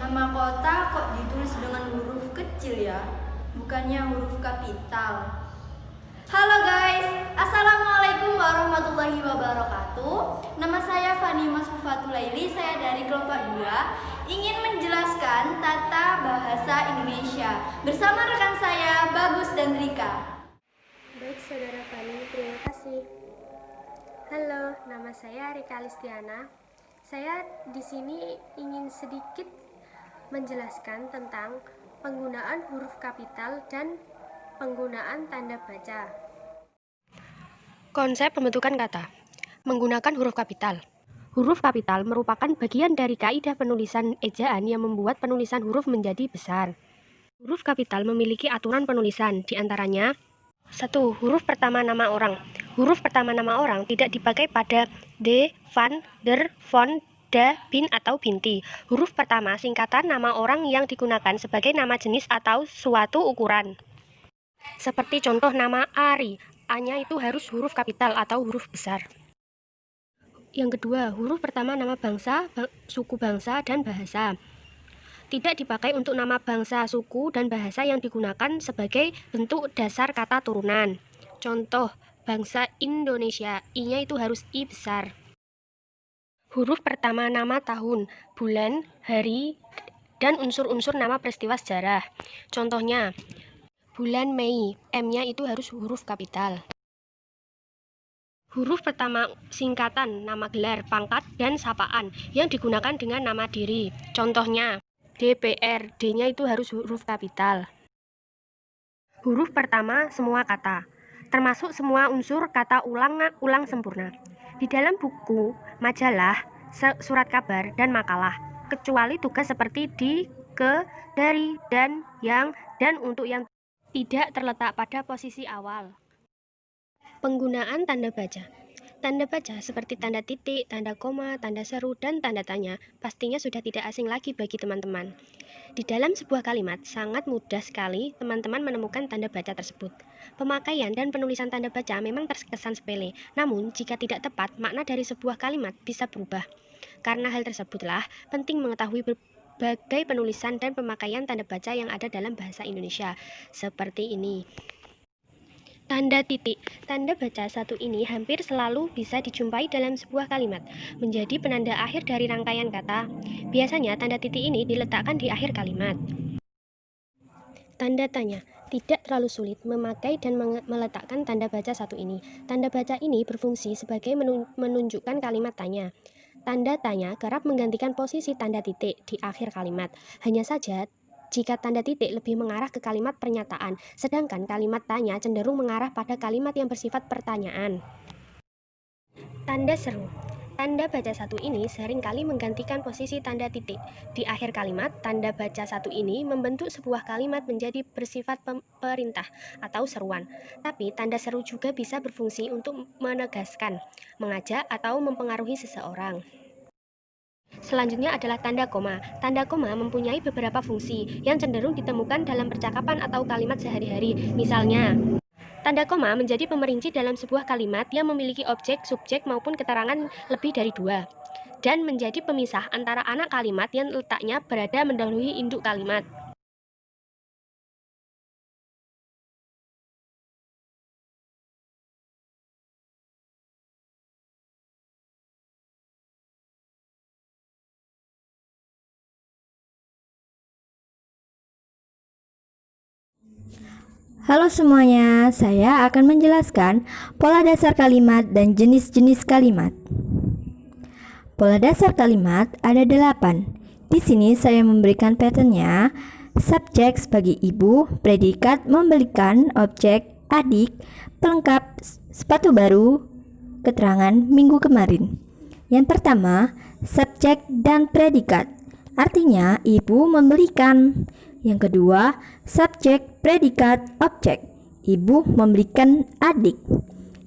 Nama kota kok ditulis dengan huruf kecil ya? Bukannya huruf kapital. Halo guys, Assalamualaikum warahmatullahi wabarakatuh. Nama saya Fani Masfufatulaili, saya dari kelompok 2, ingin menjelaskan tata bahasa Indonesia bersama rekan saya Bagus dan Rika. Baik saudara Fani, terima kasih. Halo, nama saya Rika Listiana. Saya di sini ingin sedikit menjelaskan tentang penggunaan huruf kapital dan penggunaan tanda baca. Konsep pembentukan kata menggunakan huruf kapital. Huruf kapital merupakan bagian dari kaidah penulisan ejaan yang membuat penulisan huruf menjadi besar. Huruf kapital memiliki aturan penulisan, diantaranya 1. Huruf pertama nama orang. Huruf pertama nama orang tidak dipakai pada de, van, der, von, da, bin, atau binti. Huruf pertama singkatan nama orang yang digunakan sebagai nama jenis atau suatu ukuran. Seperti contoh nama Ari, A-nya itu harus huruf kapital atau huruf besar. Yang kedua, huruf pertama nama bangsa, suku bangsa, dan bahasa. Tidak dipakai untuk nama bangsa, suku, dan bahasa yang digunakan sebagai bentuk dasar kata turunan. Contoh, bangsa Indonesia, I-nya itu harus I besar. Huruf pertama nama tahun, bulan, hari, dan unsur-unsur nama peristiwa sejarah. Contohnya, bulan Mei, M-nya itu harus huruf kapital. Huruf pertama singkatan nama gelar, pangkat, dan sapaan yang digunakan dengan nama diri. Contohnya, DPR, D-nya itu harus huruf kapital. Huruf pertama semua kata, termasuk semua unsur kata ulang sempurna. Di dalam buku, majalah, surat kabar, dan makalah, kecuali tugas seperti di, ke, dari, dan, yang, dan untuk yang tidak terletak pada posisi awal. Penggunaan tanda baca. Tanda baca seperti tanda titik, tanda koma, tanda seru, dan tanda tanya pastinya sudah tidak asing lagi bagi teman-teman. Di dalam sebuah kalimat, sangat mudah sekali teman-teman menemukan tanda baca tersebut. Pemakaian dan penulisan tanda baca memang terkesan sepele, namun jika tidak tepat, makna dari sebuah kalimat bisa berubah. Karena hal tersebutlah, penting mengetahui berbagai penulisan dan pemakaian tanda baca yang ada dalam bahasa Indonesia. Seperti ini. Tanda titik. Tanda baca satu ini hampir selalu bisa dijumpai dalam sebuah kalimat, menjadi penanda akhir dari rangkaian kata. Biasanya tanda titik ini diletakkan di akhir kalimat. Tanda tanya. Tidak terlalu sulit memakai dan meletakkan tanda baca satu ini. Tanda baca ini berfungsi sebagai menunjukkan kalimat tanya. Tanda tanya kerap menggantikan posisi tanda titik di akhir kalimat. Hanya saja, jika tanda titik lebih mengarah ke kalimat pernyataan, sedangkan kalimat tanya cenderung mengarah pada kalimat yang bersifat pertanyaan. Tanda seru. Tanda baca satu ini seringkali menggantikan posisi tanda titik. Di akhir kalimat, tanda baca satu ini membentuk sebuah kalimat menjadi bersifat perintah atau seruan. Tapi tanda seru juga bisa berfungsi untuk menegaskan, mengajak, atau mempengaruhi seseorang. Selanjutnya adalah tanda koma. Tanda koma mempunyai beberapa fungsi yang cenderung ditemukan dalam percakapan atau kalimat sehari-hari. Misalnya, tanda koma menjadi pemerinci dalam sebuah kalimat yang memiliki objek, subjek, maupun keterangan lebih dari dua, dan menjadi pemisah antara anak kalimat yang letaknya berada mendahului induk kalimat. Halo semuanya, saya akan menjelaskan pola dasar kalimat dan jenis-jenis kalimat. Pola dasar kalimat ada 8. Di sini saya memberikan patternnya. Subjek sebagai ibu, predikat membelikan, objek, adik, pelengkap, sepatu baru, keterangan minggu kemarin. Yang pertama, subjek dan predikat. Artinya ibu membelikan. Yang kedua, subjek, predikat, objek. Ibu membelikan adik.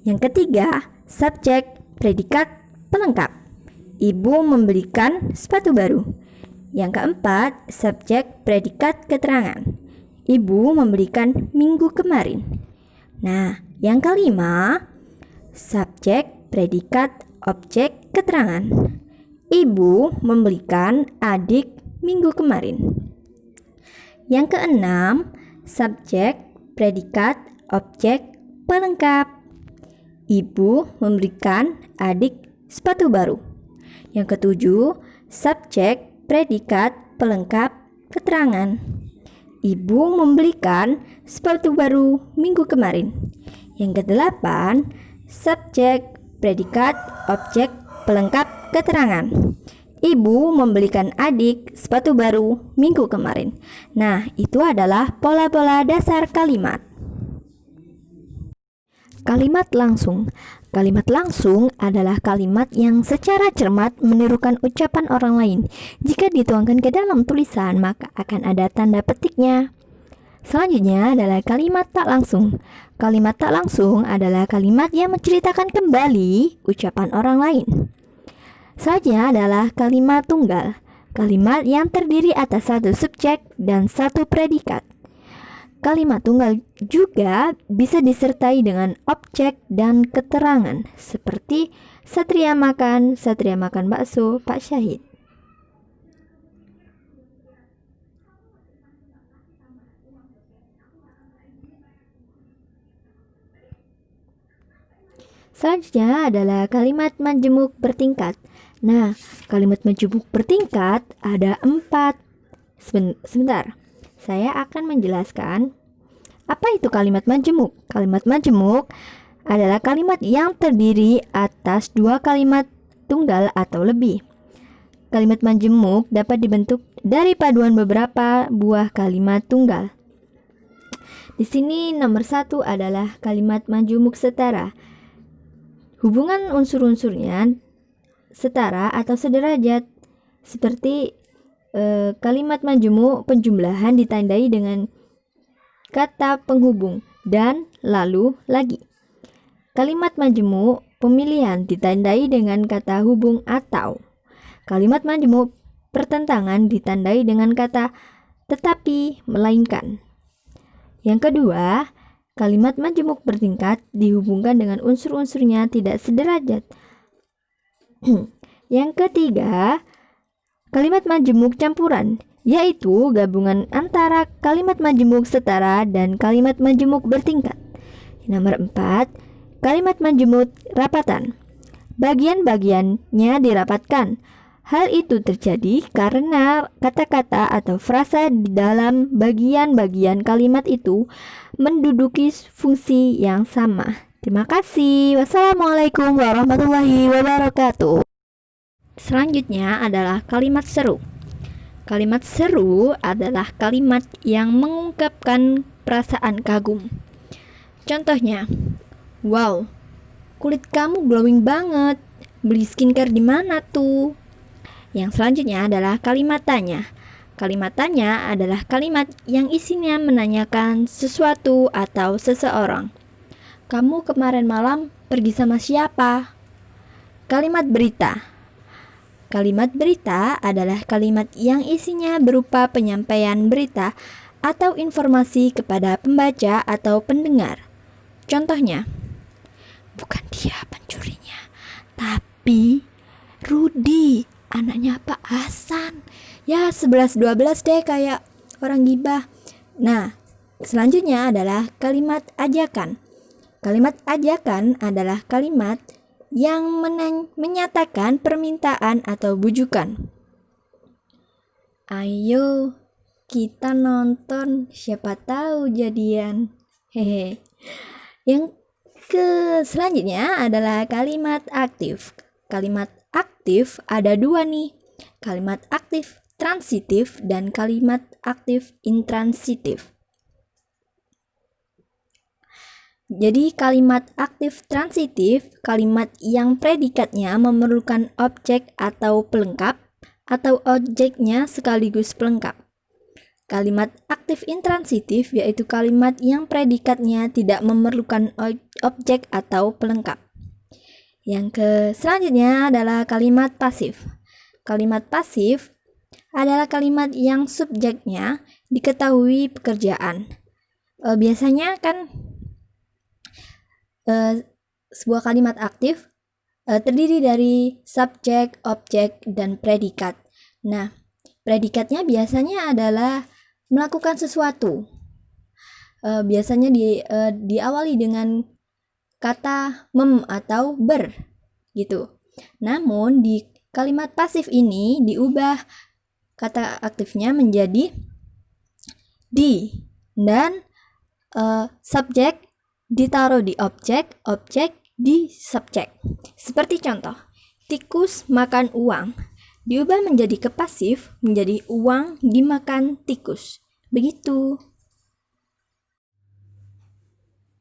Yang ketiga, subjek, predikat, pelengkap. Ibu membelikan sepatu baru. Yang keempat, subjek, predikat, keterangan. Ibu membelikan minggu kemarin. Nah, yang kelima, subjek, predikat, objek, keterangan. Ibu membelikan adik minggu kemarin. Yang keenam, subjek, predikat, objek, pelengkap. Ibu memberikan adik sepatu baru. Yang ketujuh, subjek, predikat, pelengkap, keterangan. Ibu membelikan sepatu baru minggu kemarin. Yang kedelapan, subjek, predikat, objek, pelengkap, keterangan. Ibu membelikan adik sepatu baru minggu kemarin. Nah, itu adalah pola-pola dasar kalimat. Kalimat langsung. Kalimat langsung adalah kalimat yang secara cermat menirukan ucapan orang lain. Jika dituangkan ke dalam tulisan, maka akan ada tanda petiknya. Selanjutnya adalah kalimat tak langsung. Kalimat tak langsung adalah kalimat yang menceritakan kembali ucapan orang lain. Selanjutnya adalah kalimat tunggal. Kalimat yang terdiri atas satu subjek dan satu predikat. Kalimat tunggal juga bisa disertai dengan objek dan keterangan seperti Satria makan bakso Pak Syahid. Selanjutnya adalah kalimat majemuk bertingkat. Nah, kalimat majemuk bertingkat ada 4. Sebentar, saya akan menjelaskan apa itu kalimat majemuk. Kalimat majemuk adalah kalimat yang terdiri atas 2 kalimat tunggal atau lebih. Kalimat majemuk dapat dibentuk dari paduan beberapa buah kalimat tunggal. Di sini nomor 1 adalah kalimat majemuk setara. Hubungan unsur-unsurnya setara atau sederajat, seperti kalimat majemuk penjumlahan ditandai dengan kata penghubung dan lalu lagi. Kalimat majemuk pemilihan ditandai dengan kata hubung atau. Kalimat majemuk pertentangan ditandai dengan kata tetapi, melainkan. Yang kedua, kalimat majemuk bertingkat dihubungkan dengan unsur-unsurnya tidak sederajat. Yang ketiga, kalimat majemuk campuran, yaitu gabungan antara kalimat majemuk setara dan kalimat majemuk bertingkat. Nomor 4, kalimat majemuk rapatan. Bagian-bagiannya dirapatkan. Hal itu terjadi karena kata-kata atau frasa di dalam bagian-bagian kalimat itu menduduki fungsi yang sama. Terima kasih. Wassalamualaikum warahmatullahi wabarakatuh. Selanjutnya adalah kalimat seru. Kalimat seru adalah kalimat yang mengungkapkan perasaan kagum. Contohnya, wow, kulit kamu glowing banget. Beli skincare di mana tuh? Yang selanjutnya adalah kalimat tanya. Kalimat tanya adalah kalimat yang isinya menanyakan sesuatu atau seseorang. Kamu kemarin malam pergi sama siapa? Kalimat berita. Kalimat berita adalah kalimat yang isinya berupa penyampaian berita atau informasi kepada pembaca atau pendengar. Contohnya, bukan dia pencurinya, tapi Rudi, anaknya Pak Hasan. Ya 11-12 deh kayak orang gibah. Nah, selanjutnya adalah kalimat ajakan. Kalimat ajakan adalah kalimat yang menyatakan permintaan atau bujukan. Ayo kita nonton, siapa tahu jadian. Hehe. Yang selanjutnya adalah kalimat aktif. Kalimat aktif ada 2 nih. Kalimat aktif transitif dan kalimat aktif intransitif. Jadi kalimat aktif transitif, kalimat yang predikatnya memerlukan objek atau pelengkap, atau objeknya sekaligus pelengkap. Kalimat aktif intransitif yaitu kalimat yang predikatnya tidak memerlukan objek atau pelengkap. Yang selanjutnya adalah kalimat pasif. Kalimat pasif adalah kalimat yang subjeknya diketahui pekerjaan. Biasanya kan sebuah kalimat aktif terdiri dari subjek, objek, dan predikat. Nah, Predikatnya biasanya adalah melakukan sesuatu. Biasanya diawali dengan kata mem atau ber gitu. Namun di kalimat pasif ini diubah kata aktifnya menjadi di, dan subjek ditaruh di objek, objek di subjek. Seperti contoh, tikus makan uang diubah menjadi ke pasif menjadi uang dimakan tikus. Begitu.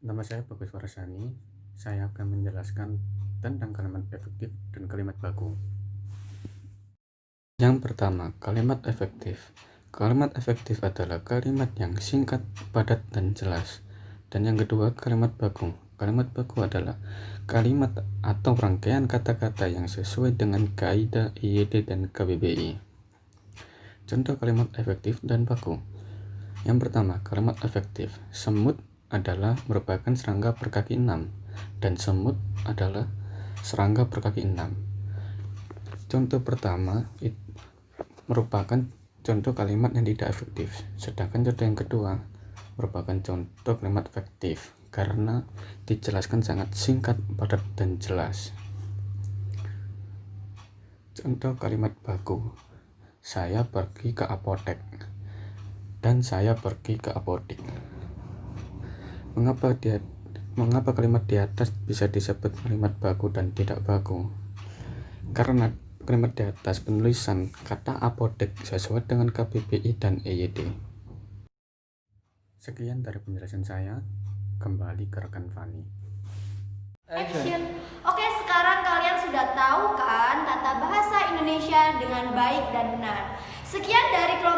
Nama saya Bagus Warsani. Saya akan menjelaskan tentang kalimat efektif dan kalimat baku. Yang pertama, kalimat efektif. Kalimat efektif adalah kalimat yang singkat, padat, dan jelas. Dan yang kedua, kalimat baku. Kalimat baku adalah kalimat atau rangkaian kata-kata yang sesuai dengan kaidah IYD dan KBBI. Contoh kalimat efektif dan baku. Yang pertama, kalimat efektif. Semut adalah merupakan serangga berkaki 6 dan semut adalah serangga berkaki 6. Contoh pertama merupakan contoh kalimat yang tidak efektif, sedangkan contoh yang kedua merupakan contoh kalimat efektif karena dijelaskan sangat singkat, padat, dan jelas. Contoh kalimat baku. Saya pergi ke apotek dan saya pergi ke apotik. Mengapa kalimat di atas bisa disebut kalimat baku dan tidak baku? Karena kalimat di atas penulisan kata apotek sesuai dengan KBBI dan EYD. Sekian dari penjelasan saya. Kembali ke rekan Fani. Action. Oke, sekarang kalian sudah tahu kan tata bahasa Indonesia dengan baik dan benar. Sekian dari kelompok